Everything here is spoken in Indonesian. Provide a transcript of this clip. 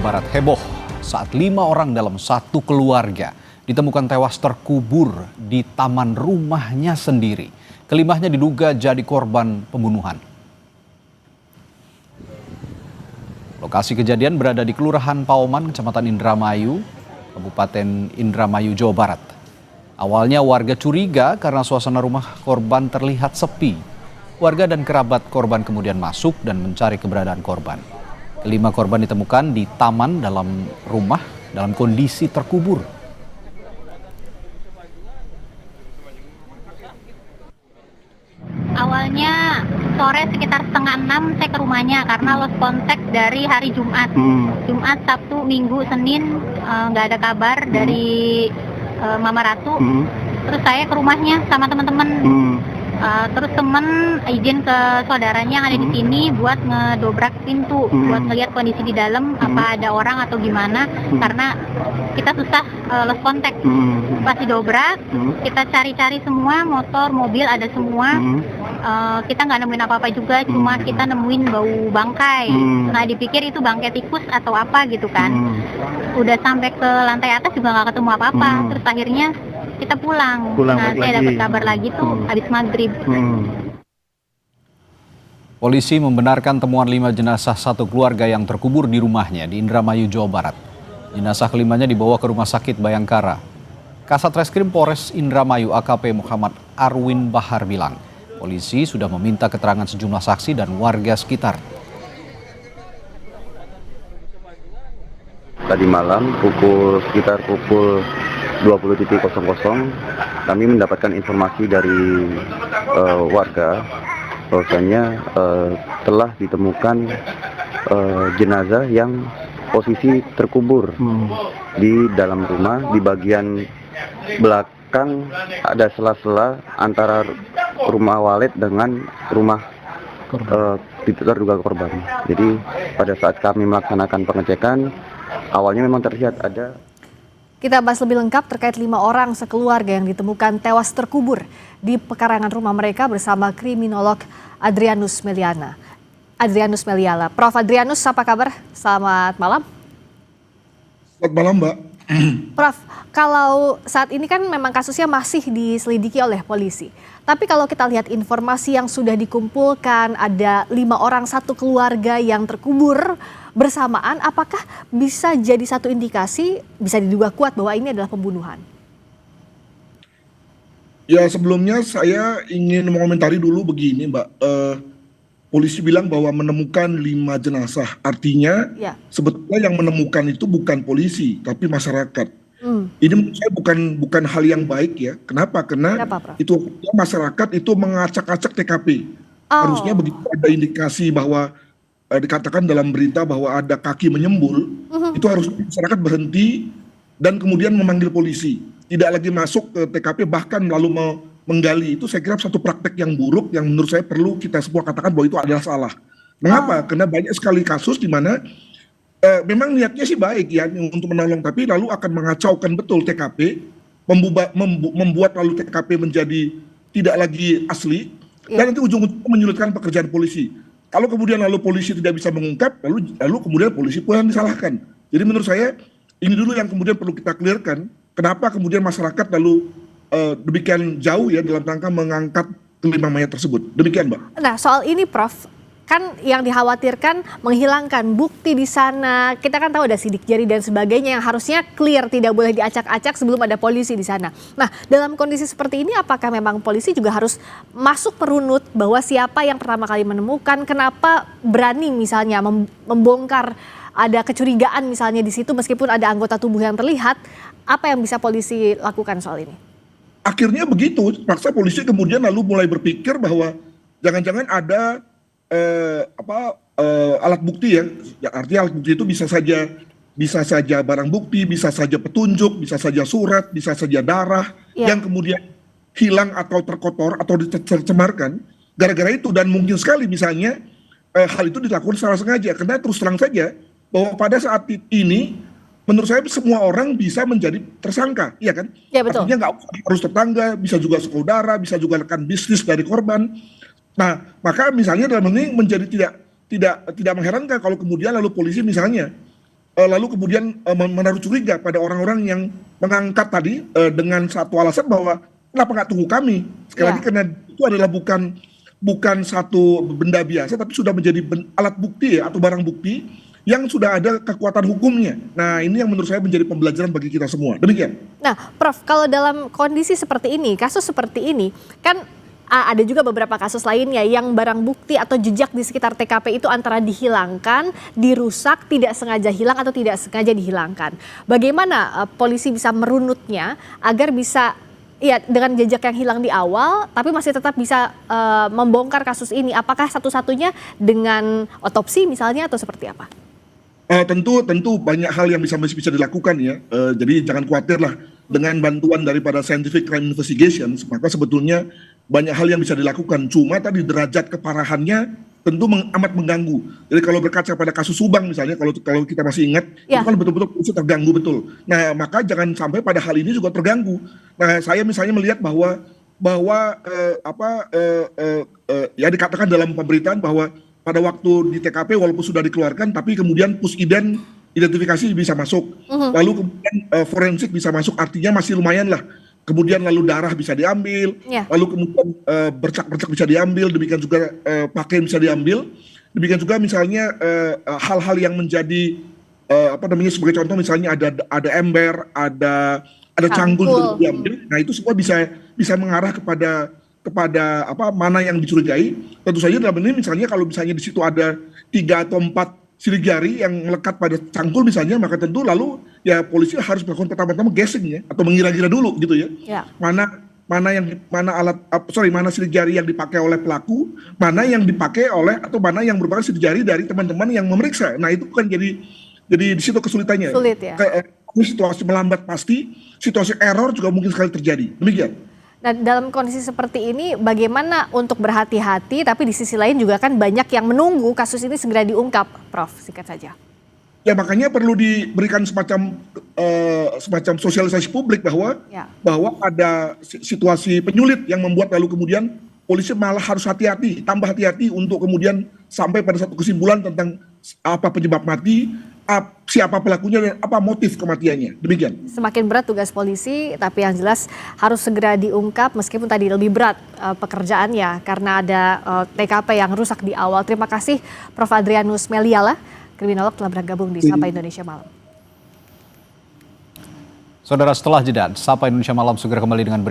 Barat heboh saat 5 orang dalam satu keluarga ditemukan tewas terkubur di taman rumahnya sendiri. Kelimanya diduga jadi korban pembunuhan. Lokasi kejadian berada di Kelurahan Pauman, Kecamatan Indramayu, Kabupaten Indramayu, Jawa Barat. Awalnya warga curiga karena suasana rumah korban terlihat sepi. Warga dan kerabat korban kemudian masuk dan mencari keberadaan korban. Kelima korban ditemukan di taman dalam rumah dalam kondisi terkubur. Awalnya sore sekitar 5:30 saya ke rumahnya karena lost contact dari hari Jumat. Jumat, Sabtu, Minggu, Senin nggak ada kabar dari Mama Ratu. Terus saya ke rumahnya sama teman-teman. Terus temen izin ke saudaranya yang ada di sini buat ngedobrak pintu, buat ngelihat kondisi di dalam apa ada orang atau gimana, karena kita susah lost contact. Pas didobrak, kita cari-cari semua, motor, mobil ada semua. Kita nggak nemuin apa-apa juga, cuma kita nemuin bau bangkai. Nah dipikir itu bangkai tikus atau apa gitu kan. Udah sampai ke lantai atas juga nggak ketemu apa-apa. Terus akhirnya kita pulang. Nah saya dapat kabar lagi tuh habis maghrib. Polisi membenarkan temuan 5 jenazah satu keluarga yang terkubur di rumahnya di Indramayu, Jawa Barat. Jenazah kelimanya dibawa ke Rumah Sakit Bayangkara. Kasat Reskrim Polres Indramayu AKP Muhammad Arwin Bahar bilang, polisi sudah meminta keterangan sejumlah saksi dan warga sekitar. Tadi malam sekitar pukul 20.00 kami mendapatkan informasi dari warga bahwasanya telah ditemukan jenazah yang posisi terkubur di dalam rumah. Di bagian belakang ada sela-sela antara rumah walet dengan rumah terduga korban. Jadi pada saat kami melaksanakan pengecekan, awalnya memang terlihat ada. Kita bahas lebih lengkap terkait 5 orang sekeluarga yang ditemukan tewas terkubur di pekarangan rumah mereka bersama kriminolog Adrianus Meliala. Prof. Adrianus, apa kabar? Selamat malam. Selamat malam, Mbak. Prof, kalau saat ini kan memang kasusnya masih diselidiki oleh polisi. Tapi kalau kita lihat informasi yang sudah dikumpulkan, ada 5 orang satu keluarga yang terkubur bersamaan, apakah bisa jadi satu indikasi, bisa diduga kuat bahwa ini adalah pembunuhan? Ya, sebelumnya saya ingin mengomentari dulu begini, Mbak. Polisi bilang bahwa menemukan 5 jenazah, artinya sebetulnya yang menemukan itu bukan polisi, tapi masyarakat. Ini menurut saya bukan hal yang baik ya. Kenapa? Karena itu masyarakat itu mengacak-acak TKP. Harusnya begitu ada indikasi bahwa dikatakan dalam berita bahwa ada kaki menyembul, itu harus masyarakat berhenti dan kemudian memanggil polisi. Tidak lagi masuk ke TKP bahkan lalu menggali. Itu saya kira satu praktek yang buruk yang menurut saya perlu kita semua katakan bahwa itu adalah salah. Mengapa? Karena banyak sekali kasus di mana memang niatnya sih baik ya untuk menolong, tapi lalu akan mengacaukan betul TKP, membuat lalu TKP menjadi tidak lagi asli, dan nanti ujung-ujungnya menyulitkan pekerjaan polisi. Kalau kemudian lalu polisi tidak bisa mengungkap, lalu kemudian polisi pun yang disalahkan. Jadi menurut saya ini dulu yang kemudian perlu kita clearkan, kenapa kemudian masyarakat lalu demikian jauh ya dalam rangka mengangkat kelima mayat tersebut. Demikian, Mbak. Nah, soal ini Prof, kan yang dikhawatirkan menghilangkan bukti di sana. Kita kan tahu ada sidik jari dan sebagainya yang harusnya clear, tidak boleh diacak-acak sebelum ada polisi di sana. Nah, dalam kondisi seperti ini apakah memang polisi juga harus masuk merunut bahwa siapa yang pertama kali menemukan, kenapa berani misalnya membongkar, ada kecurigaan misalnya di situ meskipun ada anggota tubuh yang terlihat, apa yang bisa polisi lakukan soal ini? Akhirnya begitu, paksa polisi kemudian lalu mulai berpikir bahwa jangan-jangan ada alat bukti ya, artinya alat bukti itu bisa saja barang bukti, bisa saja petunjuk, bisa saja surat, bisa saja darah yang kemudian hilang atau terkotor atau tercemarkan gara-gara itu. Dan mungkin sekali misalnya hal itu dilakukan secara sengaja, karena terus terang saja bahwa pada saat ini menurut saya semua orang bisa menjadi tersangka, iya kan? Ya, betul. Artinya nggak harus tetangga, bisa juga saudara, bisa juga rekan bisnis dari korban. Nah, maka misalnya dalam ini menjadi tidak mengherankan kalau kemudian lalu polisi misalnya lalu kemudian menaruh curiga pada orang-orang yang mengangkat tadi dengan satu alasan bahwa kenapa nggak tunggu kami? Sekali lagi karena itu adalah bukan satu benda biasa, tapi sudah menjadi alat bukti ya, atau barang bukti yang sudah ada kekuatan hukumnya. Nah, ini yang menurut saya menjadi pembelajaran bagi kita semua. Demikian. Nah, Prof, kalau dalam kondisi seperti ini, kasus seperti ini, kan ada juga beberapa kasus lainnya yang barang bukti atau jejak di sekitar TKP itu antara dihilangkan, dirusak, tidak sengaja hilang atau tidak sengaja dihilangkan. Bagaimana polisi bisa merunutnya agar bisa dengan jejak yang hilang di awal, tapi masih tetap bisa membongkar kasus ini? Apakah satu-satunya dengan otopsi misalnya atau seperti apa? Tentu banyak hal yang bisa dilakukan ya. Jadi jangan khawatir lah dengan bantuan daripada Scientific Crime Investigation, maka sebetulnya banyak hal yang bisa dilakukan. Cuma tadi derajat keparahannya tentu amat mengganggu. Jadi kalau berkaca pada kasus Subang misalnya, kalau kita masih ingat, itu kan betul-betul terganggu betul. Nah, maka jangan sampai pada hal ini juga terganggu. Nah, saya misalnya melihat bahwa ya dikatakan dalam pemberitaan bahwa pada waktu di TKP walaupun sudah dikeluarkan, tapi kemudian identifikasi bisa masuk, lalu kemudian forensik bisa masuk, artinya masih lumayan lah. Kemudian lalu darah bisa diambil, lalu kemudian bercak-bercak bisa diambil, demikian juga pakaian bisa diambil, demikian juga misalnya hal-hal yang menjadi sebagai contoh misalnya ada ember, ada cangkul juga diambil. Nah, itu semua bisa mengarah kepada mana yang dicurigai. Tentu saja dalam ini misalnya kalau misalnya di situ ada 3 atau 4 sidik jari yang melekat pada cangkul misalnya, maka tentu lalu ya polisi harus melakukan pertama-tama guessing ya, atau mengira-gira dulu gitu ya. Mana sidik jari yang dipakai oleh pelaku, mana yang dipakai oleh atau mana yang merupakan sidik jari dari teman-teman yang memeriksa. Nah, itu kan jadi di situ kesulitannya. Sulit ya. Situasi melambat pasti, situasi error juga mungkin sekali terjadi. Demikian. Nah, dalam kondisi seperti ini bagaimana untuk berhati-hati, tapi di sisi lain juga kan banyak yang menunggu kasus ini segera diungkap, Prof, singkat saja. Ya, makanya perlu diberikan semacam sosialisasi publik bahwa ada situasi penyulit yang membuat lalu kemudian polisi malah harus hati-hati, tambah hati-hati untuk kemudian sampai pada satu kesimpulan tentang apa penyebab mati, siapa pelakunya dan apa motif kematiannya. Demikian. Semakin berat tugas polisi, tapi yang jelas harus segera diungkap meskipun tadi lebih berat pekerjaannya karena ada TKP yang rusak di awal. Terima kasih Prof. Adrianus Meliala, kriminolog, telah bergabung di Sapa Indonesia Malam. Saudara, setelah jeda, Sapa Indonesia Malam segera kembali dengan berita.